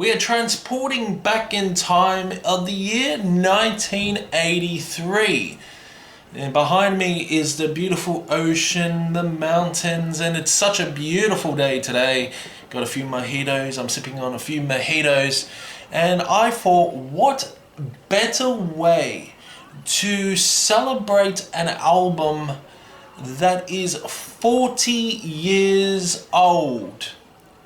We are transporting back in time of the year 1983. And behind me is the beautiful ocean, the mountains, and it's such a beautiful day today. Got a few mojitos, I'm sipping on a few mojitos, and I thought, what better way to celebrate an album that is 40 years old.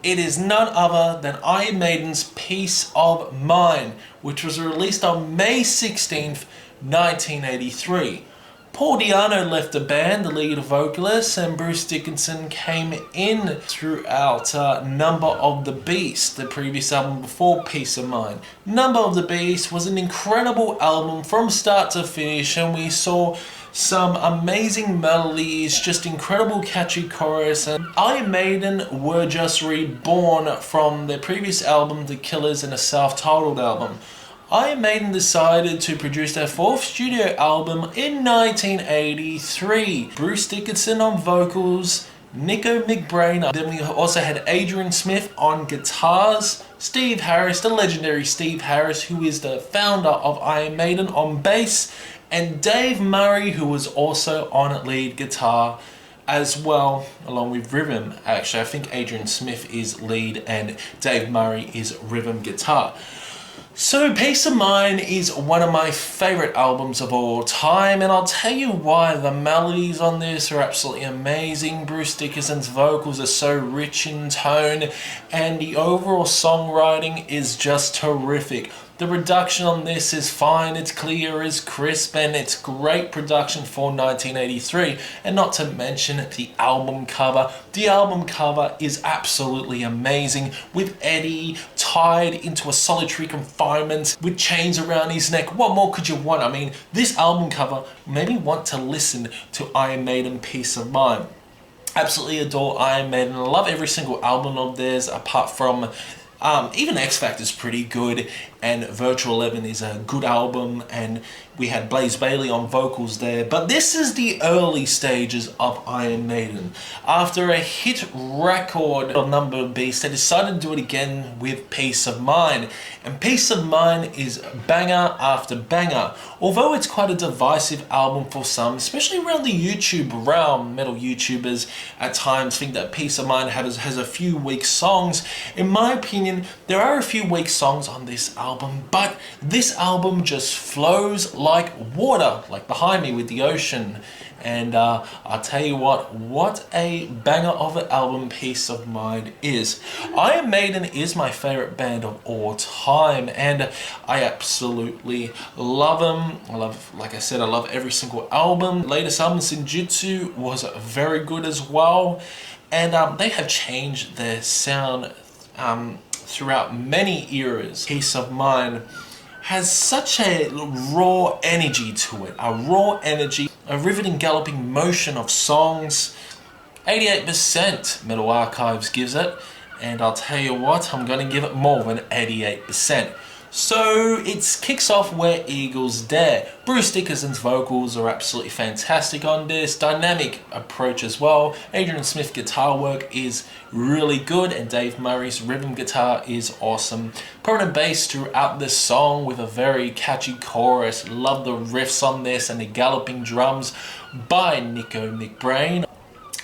It is none other than Iron Maiden's Peace of Mind, which was released on May 16th, 1983. Paul Di'Anno left the band, the lead vocalist, and Bruce Dickinson came in throughout Number of the Beast, the previous album before Peace of Mind. Number of the Beast was an incredible album from start to finish, and we saw some amazing melodies, just incredible catchy chorus, and Iron Maiden were just reborn from their previous album, The Killers, and a self-titled album. Iron Maiden decided to produce their fourth studio album in 1983. Bruce Dickinson on vocals, Nico McBrain, then we also had Adrian Smith on guitars, Steve Harris, the legendary Steve Harris, who is the founder of Iron Maiden, on bass, and Dave Murray, who was also on lead guitar as well, along with rhythm. Actually, I think Adrian Smith is lead and Dave Murray is rhythm guitar. So Peace of Mind is one of my favourite albums of all time, and I'll tell you why. The melodies on this are absolutely amazing. Bruce Dickinson's vocals are so rich in tone, and the overall songwriting is just terrific. The production on this is fine, it's clear, it's crisp, and it's great production for 1983. And not to mention the album cover. The album cover is absolutely amazing, with Eddie tied into a solitary confinement with chains around his neck. What more could you want? I mean, this album cover made me want to listen to Iron Maiden Peace of Mind. Absolutely adore Iron Maiden. I love every single album of theirs, apart from even X Factor's pretty good, and Virtual 11 is a good album, and we had Blaze Bayley on vocals there. But this is the early stages of Iron Maiden. After a hit record of Number of Beast, they decided to do it again with Peace of Mind. And Peace of Mind is banger after banger. Although it's quite a divisive album for some, especially around the YouTube realm, metal YouTubers at times think that Peace of Mind has a few weak songs. In my opinion, there are a few weak songs on this album, but this album just flows like water, like behind me with the ocean. And I'll tell you what a banger of an album Peace of Mind is. Iron Maiden is my favorite band of all time, and I absolutely love them. Like I said, I love every single album. Latest album, Senjutsu, was very good as well, and they have changed their sound throughout many eras. Peace of Mind has such a raw energy to it, a riveting galloping motion of songs. 88% Metal Archives gives it, and I'll tell you what, I'm going to give it more than 88%. So it kicks off Where Eagles Dare. Bruce Dickinson's vocals are absolutely fantastic on this, dynamic approach as well. Adrian Smith's guitar work is really good, and Dave Murray's rhythm guitar is awesome. Permanent bass throughout this song with a very catchy chorus. Love the riffs on this and the galloping drums by Nico McBrain.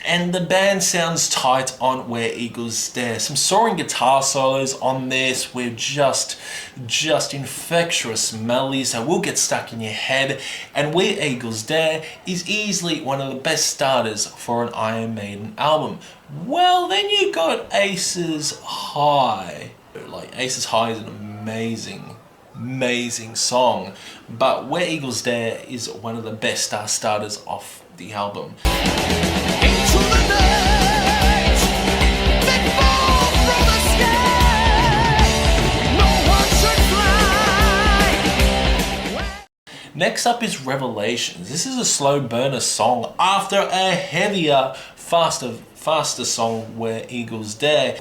And the band sounds tight on Where Eagles Dare. Some soaring guitar solos on this with just infectious melodies that will get stuck in your head. And Where Eagles Dare is easily one of the best starters for an Iron Maiden album. Well, then you got Aces High. Like, Aces High is an amazing song, but Where Eagles Dare is one of the best starters off the album. Into the night, they fall from the sky. No one should fly. Next up is Revelations. This is a slow burner song after a heavier, faster song, Where Eagles Dare.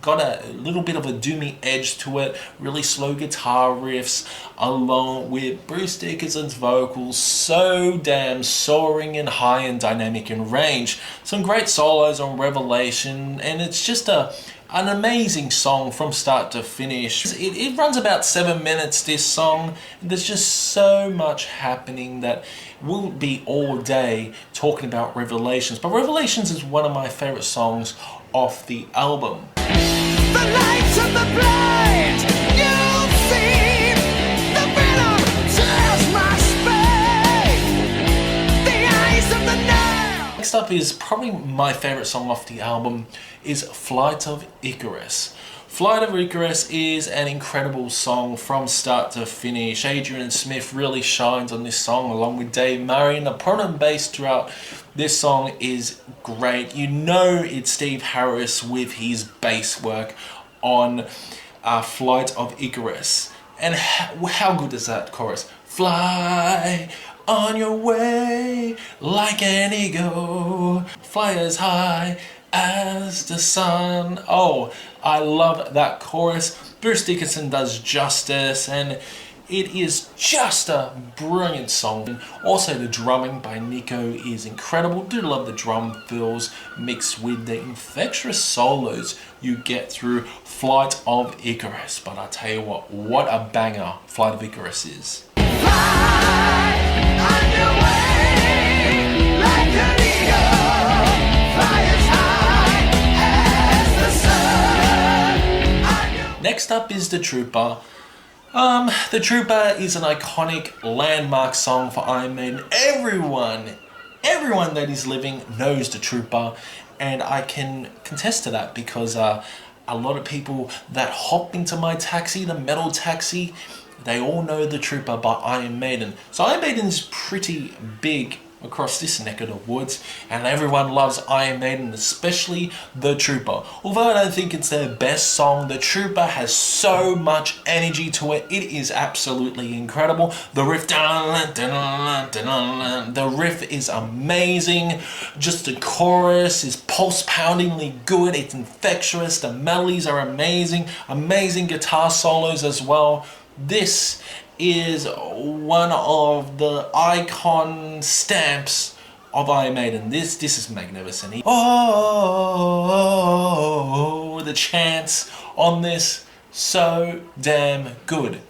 Got a little bit of a doomy edge to it, really slow guitar riffs, along with Bruce Dickinson's vocals, so damn soaring and high and dynamic in range. Some great solos on Revelation, and it's just a an amazing song from start to finish. It runs about 7 minutes, this song. There's just so much happening that we'll be all day talking about Revelations. But Revelations is one of my favorite songs off the album. The lights of the blind, you'll see the venom tears my space. The eyes of the night. Next up is probably my favorite song off the album is Flight of Icarus. Flight of Icarus is an incredible song from start to finish. Adrian Smith really shines on this song along with Dave Murray, and the prominent bass throughout this song is great. You know it's Steve Harris with his bass work on Flight of Icarus. And how good is that chorus? Fly on your way like an eagle, fly as high as the sun. Oh, I love that chorus. Bruce Dickinson does justice, and it is just a brilliant song. Also, the drumming by Nico is incredible. Do love the drum fills mixed with the infectious solos you get through Flight of Icarus. But I tell you what a banger Flight of Icarus is. Fly on your way like an eagle, fly as high as the sun. Next up is The Trooper. The Trooper is an iconic landmark song for Iron Maiden. Everyone that is living knows The Trooper, and I can contest to that because a lot of people that hop into my taxi, the metal taxi, they all know The Trooper by Iron Maiden. So Iron Maiden is pretty big across this neck of the woods, and everyone loves Iron Maiden, especially The Trooper. Although I don't think it's their best song, The Trooper has so much energy to it. It is absolutely incredible. The riff is amazing. Just the chorus is pulse-poundingly good. It's infectious. The melodies are amazing. Amazing guitar solos as well. This is one of the icon stamps of Iron Maiden. This is magnificent. Oh, the chants on this, so damn good.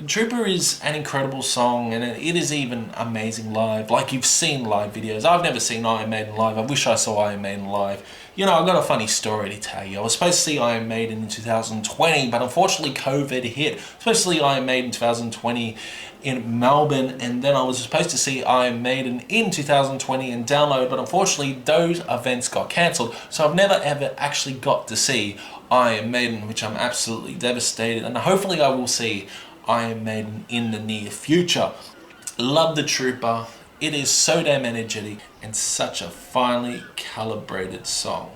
Trooper is an incredible song, and it is even amazing live. Like, you've seen live videos. I've never seen Iron Maiden live. I wish I saw Iron Maiden live. You know, I've got a funny story to tell you. I was supposed to see Iron Maiden in 2020, but unfortunately COVID hit. Supposed to see Iron Maiden in 2020 in Melbourne, and then I was supposed to see Iron Maiden in 2020 in Download, but unfortunately those events got cancelled. So I've never ever actually got to see Iron Maiden, which I'm absolutely devastated, and hopefully I will see Iron Maiden in the near future. Love The Trooper. It is so damn energetic and such a finely calibrated song.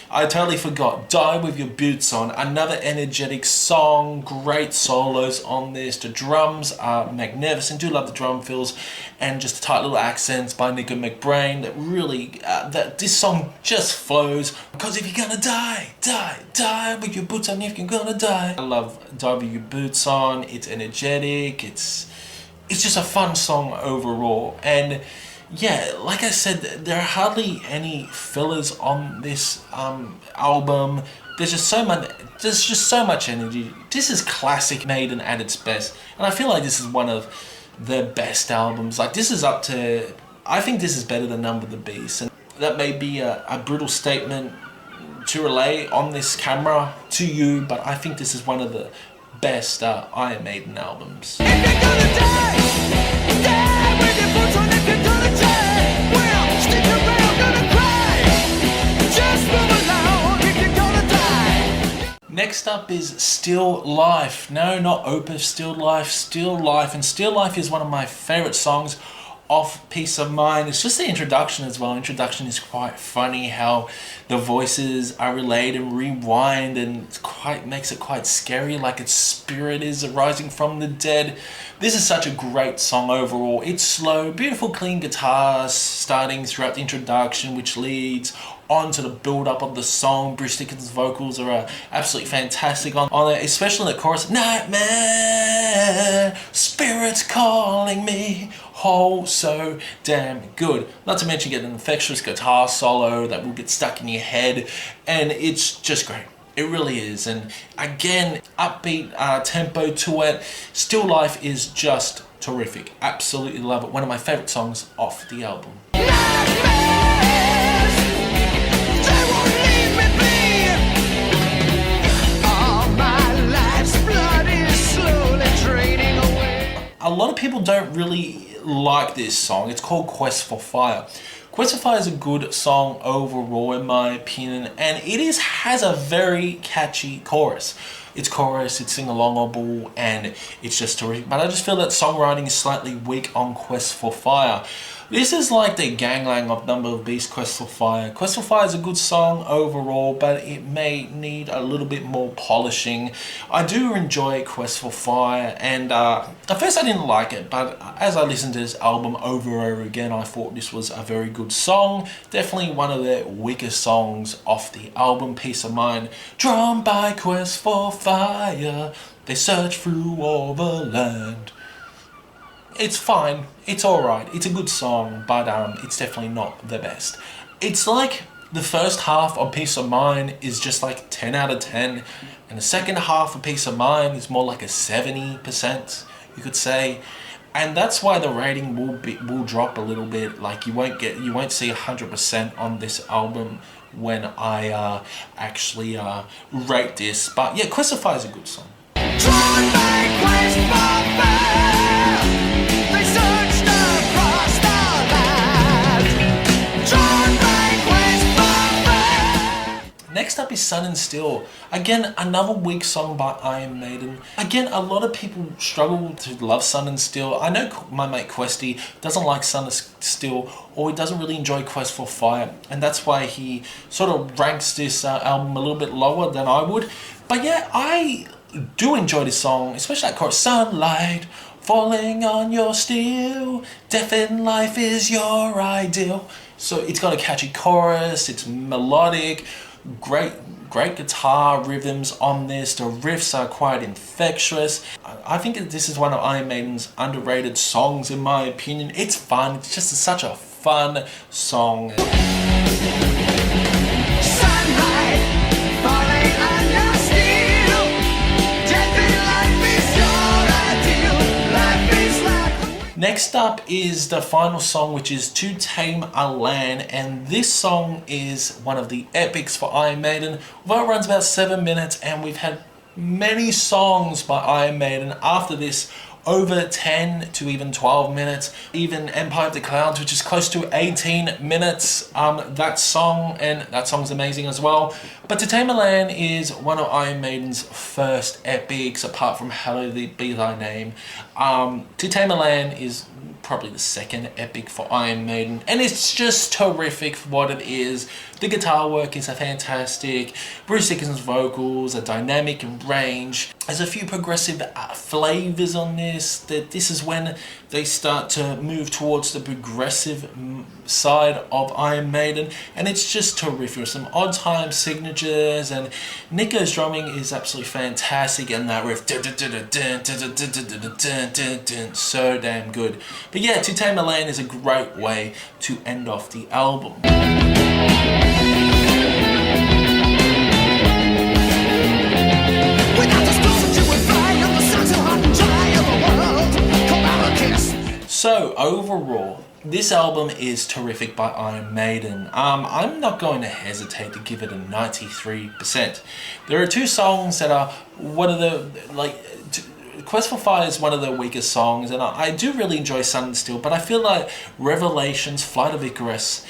I totally forgot. Die With Your Boots On. Another energetic song. Great solos on this. The drums are magnificent. Do love the drum fills. And just the tight little accents by Nico McBrain that really, that this song just flows. Because if you're gonna die, die, die with your boots on if you're gonna die. I love Die With Your Boots On. It's energetic. It's just a fun song overall. And yeah, like I said, there are hardly any fillers on this album. There's just so much energy. This is classic Maiden at its best, and I feel like this is one of their best albums. Like, this is up to, I think this is better than Number the Beast, and that may be a brutal statement to relay on this camera to you, but I think this is one of the best Iron Maiden albums. If you're gonna die, die with your boots on. If you're gonna die, well, stick around, gonna cry. Just move along if you're gonna die. Next up is Still Life. No, not Opus, Still Life, Still Life. And Still Life is one of my favorite songs off Peace of Mind. It's just the introduction as well. Introduction is quite funny, how the voices are relayed and rewind, and it's makes it quite scary, like its spirit is arising from the dead. This is such a great song overall. It's slow, beautiful clean guitars starting throughout the introduction, which leads on to the build-up of the song. Bruce Dickinson's vocals are absolutely fantastic on it, especially in the chorus. Nightmare, spirits calling me. Oh, so damn good. Not to mention get an infectious guitar solo that will get stuck in your head, and it's just great. It really is. And again, upbeat tempo to it. Still Life is just terrific. Absolutely love it. One of my favorite songs off the album. A lot of people don't really like this song. It's called Quest for Fire. Quest for Fire is a good song overall in my opinion, and it has a very catchy chorus. It's sing-alongable, and it's just terrific. But I just feel that songwriting is slightly weak on Quest for Fire. This is like the ganglang of Number of Beast, Quest for Fire. Quest for Fire is a good song overall, but it may need a little bit more polishing. I do enjoy Quest for Fire, and at first I didn't like it, but as I listened to this album over and over again, I thought this was a very good song. Definitely one of the weakest songs off the album, Peace of Mind. Drawn by Quest for Fire, they search through all the land. It's fine, it's alright, it's a good song, but it's definitely not the best. It's like the first half of Peace of Mind is just like 10 out of 10, and the second half of Peace of Mind is more like a 70%, you could say. And that's why the rating will drop a little bit. Like you won't see 100% on this album when I actually rate this. But yeah, Quest for Fire is a good song. Drawn by Quest for Fire, they searched across the land. Drawn by Quest for Fire. Next up is Sun and Steel. Again, another weak song by Iron Maiden. Again, a lot of people struggle to love Sun and Steel. I know my mate Questy doesn't like Sun and Steel, or he doesn't really enjoy Quest for Fire, and that's why he sort of ranks this album a little bit lower than I would. But yeah, I do enjoy this song, especially that chorus. Sunlight falling on your steel, death in life is your ideal. So it's got a catchy chorus, it's melodic, great guitar rhythms on this. The riffs are quite infectious. I think this is one of Iron Maiden's underrated songs in my opinion. It's fun, it's just such a fun song. Sunlight falling on your steel, death in life is your ideal. Life is like. Next up is the final song, which is To Tame a Land, and this song is one of the epics for Iron Maiden. Although it runs about 7 minutes, and we've had many songs by Iron Maiden after this over 10 to even 12 minutes. Even Empire of the Clouds, which is close to 18 minutes, that song's amazing as well. But To Tame a Land is one of Iron Maiden's first epics, apart from Hallowed Be Thy Name. To Tame a Land is probably the second epic for Iron Maiden, and it's just terrific for what it is. The guitar work is fantastic. Bruce Dickinson's vocals are dynamic in range. There's a few progressive flavors on this. This is when they start to move towards the progressive side of Iron Maiden, and it's just terrific. Some odd time signatures, and Nico's drumming is absolutely fantastic, and that riff, so damn good. But yeah, To Tame a Land is a great way to end off the album. So overall, this album is terrific by Iron Maiden. I'm not going to hesitate to give it a 93%. There are two songs that are one of the, Quest for Fire is one of the weakest songs, and I do really enjoy Sun and Steel, but I feel like Revelations, Flight of Icarus,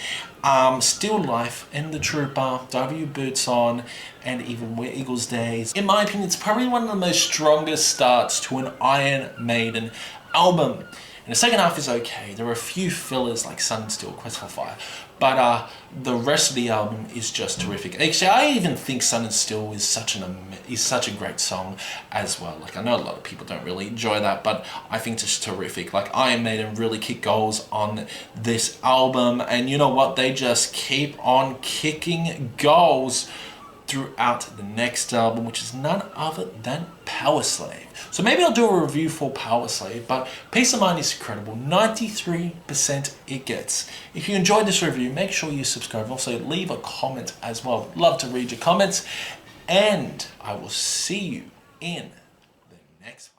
Still Life, and The Trooper, W Boots On, and even Where Eagles Days, in my opinion, it's probably one of the most strongest starts to an Iron Maiden album. And the second half is okay. There are a few fillers like Sun and Steel, Quest for Fire, but the rest of the album is just terrific. Actually, I even think Sun and Steel is such a great song as well. Like, I know a lot of people don't really enjoy that, but I think it's terrific. Like, Iron Maiden really kick goals on this album, and you know what? They just keep on kicking goals throughout the next album, which is none other than Power Slave. So maybe I'll do a review for Power Slave, but Peace of Mind is incredible. 93% it gets. If you enjoyed this review, make sure you subscribe. Also, leave a comment as well. Love to read your comments, and I will see you in the next one.